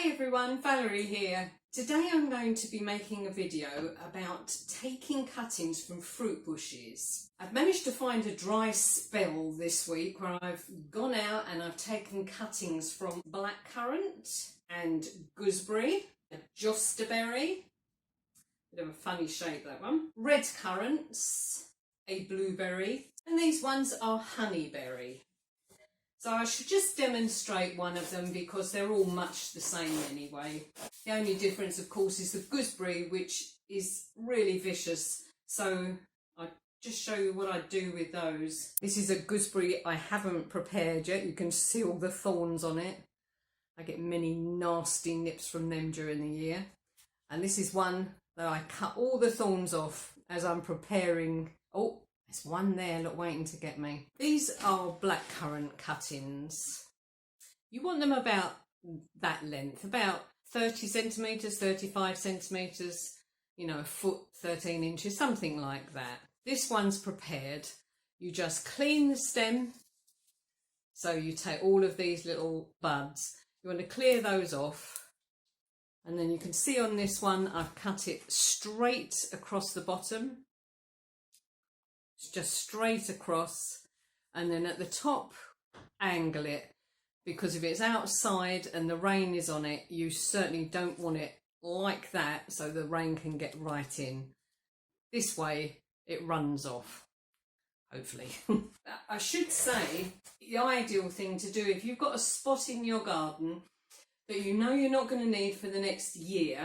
Hi everyone, Valerie here. Today I'm going to be making a video about taking cuttings from fruit bushes. I've managed to find a dry spell this week where I've gone out and I've taken cuttings from blackcurrant and gooseberry, a jostaberry, bit of a funny shape that one, red currants, a blueberry, and these ones are honeyberry. So I should just demonstrate one of them because they're all much the same anyway. The only difference, of course, is the gooseberry, which is really vicious. So I'll just show you what I do with those. This is a gooseberry I haven't prepared yet. You can see all the thorns on it. I get many nasty nips from them during the year. And this is one that I cut all the thorns off as I'm preparing. Oh, there's one there, look, waiting to get me. These are blackcurrant cuttings. You want them about that length, about 30 centimetres, 35 centimetres, you know, a foot, 13 inches, something like that. This one's prepared. You just clean the stem. So you take all of these little buds. You want to clear those off. And then you can see on this one, I've cut it straight across the bottom. Just straight across, and then at the top angle it, because if it's outside and the rain is on it, you certainly don't want it like that so the rain can get right in. This way it runs off, hopefully. I should say the ideal thing to do if you've got a spot in your garden that you know you're not going to need for the next year,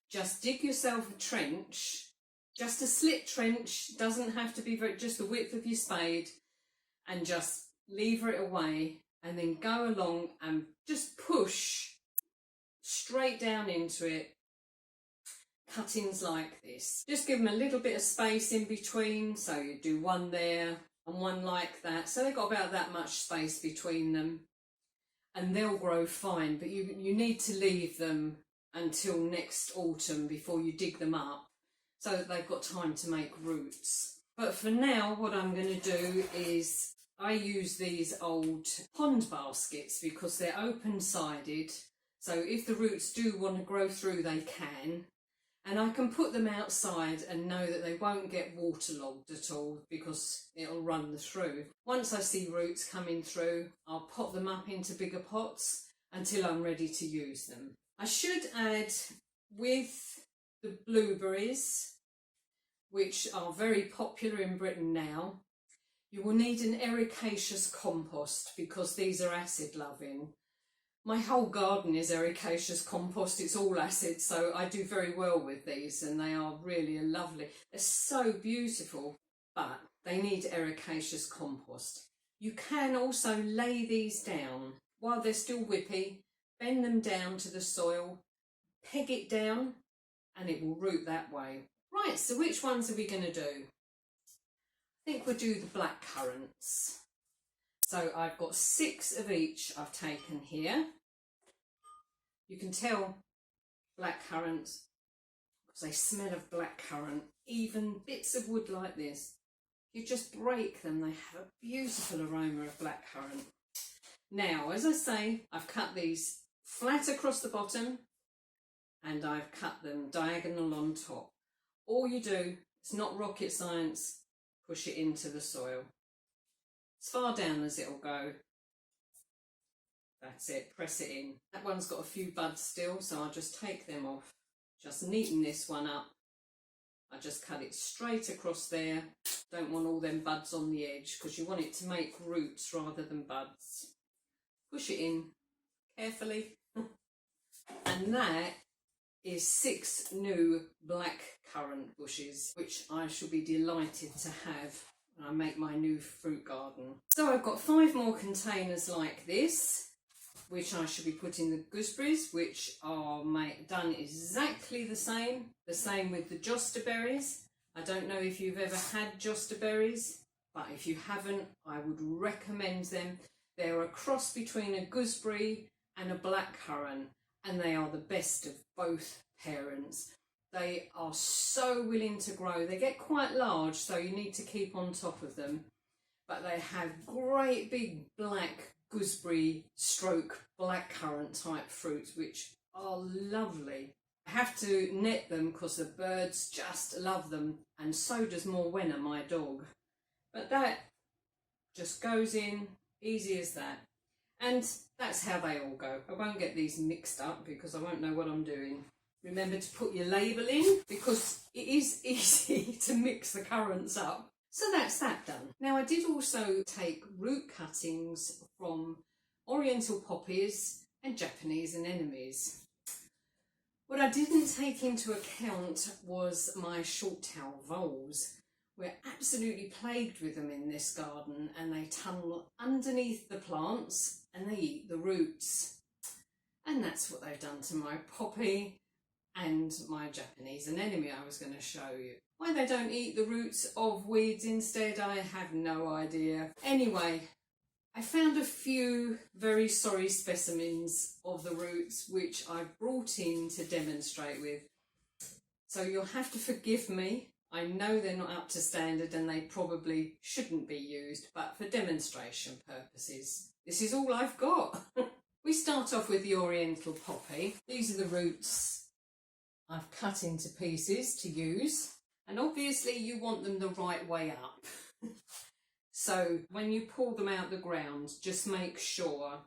just dig yourself a trench. Just a slit trench, doesn't have to be just the width of your spade, and just lever it away and then go along and just push straight down into it, cuttings like this. Just give them a little bit of space in between, so you do one there and one like that, so they've got about that much space between them, and they'll grow fine, but you need to leave them until next autumn before you dig them up, so that they've got time to make roots. But for now, what I'm going to do is I use these old pond baskets because they're open-sided, so if the roots do want to grow through, they can. And I can put them outside and know that they won't get waterlogged at all because it'll run through. Once I see roots coming through, I'll pot them up into bigger pots until I'm ready to use them. I should add, with the blueberries, which are very popular in Britain now, you will need an ericaceous compost because these are acid loving. My whole garden is ericaceous compost, it's all acid, so I do very well with these and they are really lovely. They're so beautiful, but they need ericaceous compost. You can also lay these down while they're still whippy, bend them down to the soil, peg it down, and it will root that way. Right, so which ones are we going to do? I think we'll do the black currants. So I've got 6 of each I've taken here. You can tell black currants because they smell of blackcurrant. Even bits of wood like this, you just break them, they have a beautiful aroma of blackcurrant. Now, as I say, I've cut these flat across the bottom and I've cut them diagonal on top. All you do, it's not rocket science, push it into the soil. As far down as it'll go. That's it, press it in. That one's got a few buds still, so I'll just take them off. Just neaten this one up. I just cut it straight across there. Don't want all them buds on the edge because you want it to make roots rather than buds. Push it in carefully. And that is 6 new blackcurrant bushes, which I shall be delighted to have when I make my new fruit garden. So I've got 5 more containers like this, which I should be putting the gooseberries, which are done exactly the same with the jostaberries. I don't know if you've ever had jostaberries, but if you haven't, I would recommend them. They're a cross between a gooseberry and a blackcurrant, and they are the best of both parents. They are so willing to grow. They get quite large, so you need to keep on top of them. But they have great big black gooseberry stroke blackcurrant type fruits, which are lovely. I have to net them because the birds just love them, and so does Morwenna, my dog. But that just goes in, easy as that. And that's how they all go. I won't get these mixed up because I won't know what I'm doing. Remember to put your label in because it is easy to mix the currants up. So that's that done. Now I did also take root cuttings from oriental poppies and Japanese anemones. What I didn't take into account was my short-tailed voles. We're absolutely plagued with them in this garden, and they tunnel underneath the plants and they eat the roots. And that's what they've done to my poppy and my Japanese anemone I was going to show you. Why they don't eat the roots of weeds instead, I have no idea. Anyway, I found a few very sorry specimens of the roots which I've brought in to demonstrate with. So you'll have to forgive me. I know they're not up to standard and they probably shouldn't be used, but for demonstration purposes, this is all I've got. We start off with the oriental poppy. These are the roots I've cut into pieces to use, and obviously you want them the right way up. So when you pull them out the ground, just make sure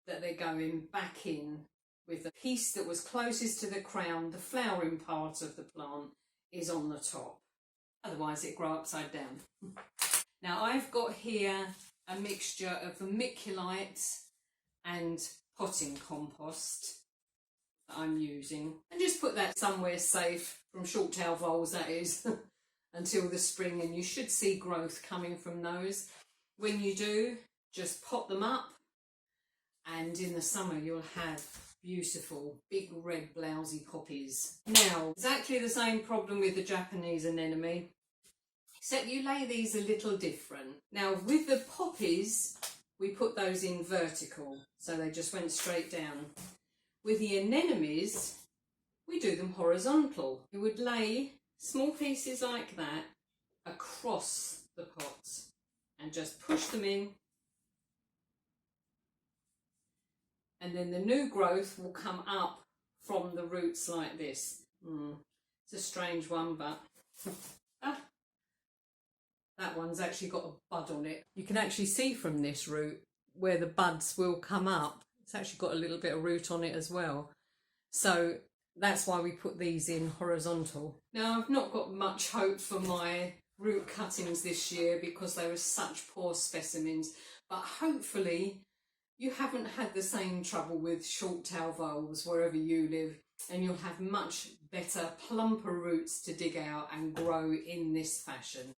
that they're going back in with the piece that was closest to the crown. The flowering part of the plant is on the top, otherwise it grows upside down. Now I've got here a mixture of vermiculite and potting compost that I'm using, and just put that somewhere safe from short-tailed voles, that is, until the spring, and you should see growth coming from those. When you do, just pot them up, and in the summer you'll have beautiful big red blousy poppies. Now, exactly the same problem with the Japanese anemone, except you lay these a little different. Now with the poppies, we put those in vertical, so they just went straight down. With the anemones, we do them horizontal. You would lay small pieces like that across the pots and just push them in, and then the new growth will come up from the roots like this. It's a strange one, but that one's actually got a bud on it. You can actually see from this root where the buds will come up. It's actually got a little bit of root on it as well. So that's why we put these in horizontal. Now I've not got much hope for my root cuttings this year because they were such poor specimens, but hopefully you haven't had the same trouble with short-tailed voles wherever you live, and you'll have much better, plumper roots to dig out and grow in this fashion.